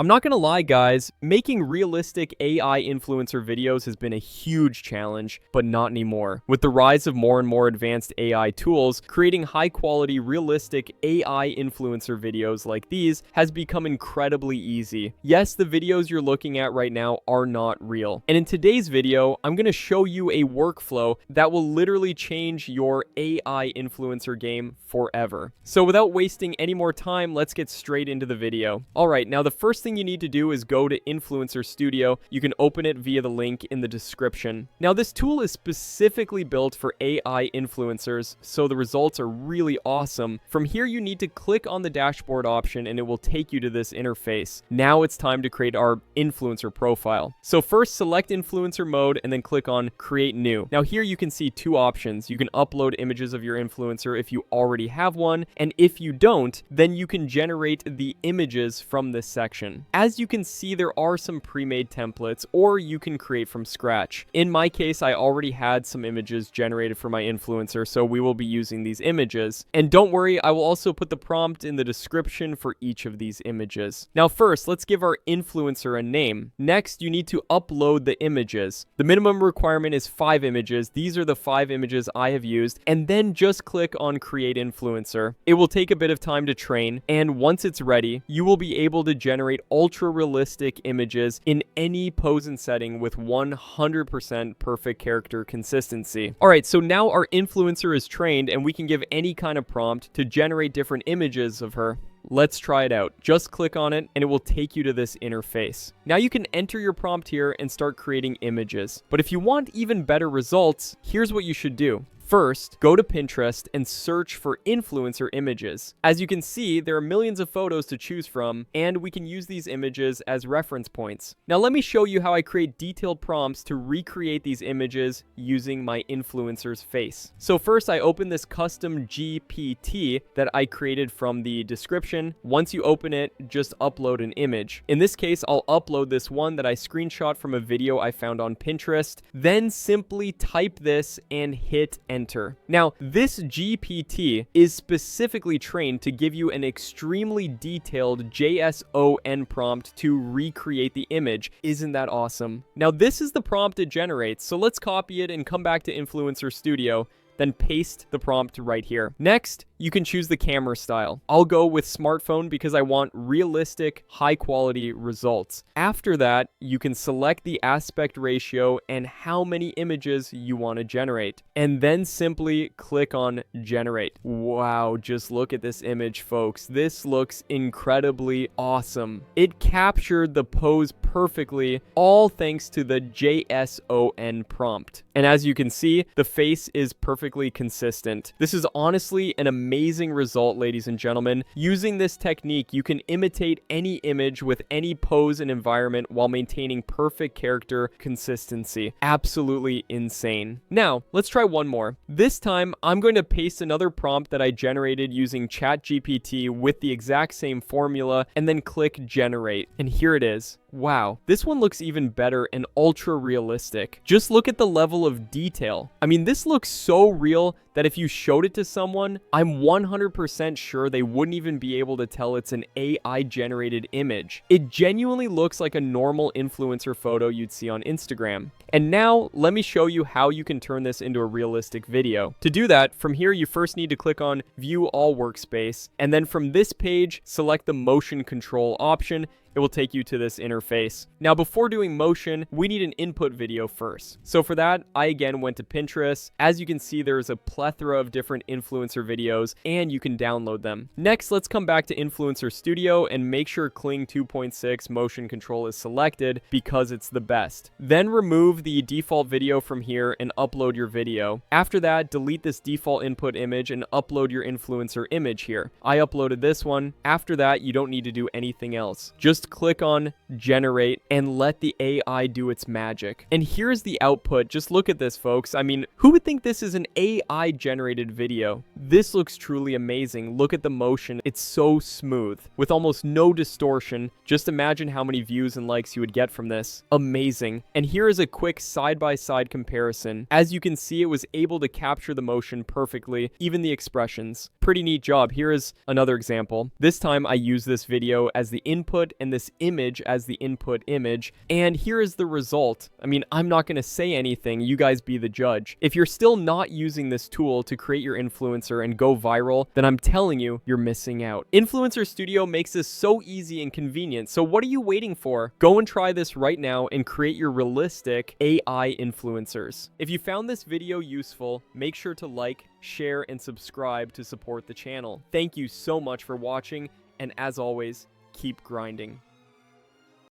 I'm not gonna lie, guys, making realistic AI influencer videos has been a huge challenge, but not anymore. With the rise of more and more advanced AI tools, creating high-quality, realistic AI influencer videos like these has become incredibly easy. Yes, the videos you're looking at right now are not real. And in today's video, I'm gonna show you a workflow that will literally change your AI influencer game forever. So without wasting any more time, let's get straight into the video. Alright, now the first thing you need to do is go to Influencer Studio. You can open it via the link in the description. Now this tool is specifically built for AI influencers, so the results are really awesome. From here you need to click on the dashboard option and it will take you to this interface. Now it's time to create our influencer profile. So first select influencer mode and then click on create new. Now here you can see two options. You can upload images of your influencer if you already have one, and if you don't, then you can generate the images from this section. As you can see, there are some pre-made templates, or you can create from scratch. In my case, I already had some images generated for my influencer, so we will be using these images. And don't worry, I will also put the prompt in the description for each of these images. Now first, let's give our influencer a name. Next, you need to upload the images. The minimum requirement is 5 images. These are the 5 images I have used, and then just click on create influencer. It will take a bit of time to train, and once it's ready, you will be able to generate ultra realistic images in any pose and setting with 100% perfect character consistency. Alright, so now our influencer is trained and we can give any kind of prompt to generate different images of her. Let's try it out. Just click on it and it will take you to this interface. Now you can enter your prompt here and start creating images. But if you want even better results, here's what you should do. First, go to Pinterest and search for influencer images. As you can see, there are millions of photos to choose from, and we can use these images as reference points. Now let me show you how I create detailed prompts to recreate these images using my influencer's face. So first, I open this custom GPT that I created from the description. Once you open it, just upload an image. In this case, I'll upload this one that I screenshot from a video I found on Pinterest. Then simply type this and hit enter. Now, this GPT is specifically trained to give you an extremely detailed JSON prompt to recreate the image. Isn't that awesome? Now, this is the prompt it generates, so let's copy it and come back to Influencer Studio, then paste the prompt right here. Next, you can choose the camera style. I'll go with smartphone because I want realistic, high quality results. After that, you can select the aspect ratio and how many images you want to generate. And then simply click on generate. Wow, just look at this image, folks. This looks incredibly awesome. It captured the pose perfectly, all thanks to the JSON prompt. And as you can see, the face is perfectly consistent. This is honestly an amazing result, ladies and gentlemen. Using this technique, you can imitate any image with any pose and environment while maintaining perfect character consistency. Absolutely insane. Now, let's try one more. This time, I'm going to paste another prompt that I generated using ChatGPT with the exact same formula and then click generate. And here it is. Wow, this one looks even better and ultra realistic. Just look at the level of detail. I mean, this looks so real that if you showed it to someone, I'm 100% sure they wouldn't even be able to tell it's an AI generated image. It genuinely looks like a normal influencer photo you'd see on Instagram. And now let me show you how you can turn this into a realistic video. To do that, from here you first need to click on view all workspace, and then from this page select the motion control option. It will take you to this interface. Now, before doing motion, we need an input video first. So for that, I again went to Pinterest. As you can see, there's a plethora of different influencer videos, and you can download them. Next, let's come back to Influencer Studio and make sure Kling 2.6 motion control is selected because it's the best. Then remove the default video from here and upload your video. After that, delete this default input image and upload your influencer image here. I uploaded this one. After that, you don't need to do anything else. Just click on generate and let the AI do its magic. And here's the output. Just look at this, folks. I mean, who would think this is an AI generated video? This looks truly amazing. Look at the motion. It's so smooth with almost no distortion. Just imagine how many views and likes you would get from this. Amazing. And here is a quick side-by-side comparison. As you can see, it was able to capture the motion perfectly, even the expressions. Pretty neat job. Here is another example. This time I use this video as the input and and this image as the input image, and here is the result. I mean, I'm not going to say anything, you guys be the judge. If you're still not using this tool to create your influencer and go viral, then I'm telling you, you're missing out. Influencer Studio makes this so easy and convenient, so what are you waiting for? Go and try this right now and create your realistic AI influencers. If you found this video useful, make sure to like, share, and subscribe to support the channel. Thank you so much for watching, and as always, keep grinding.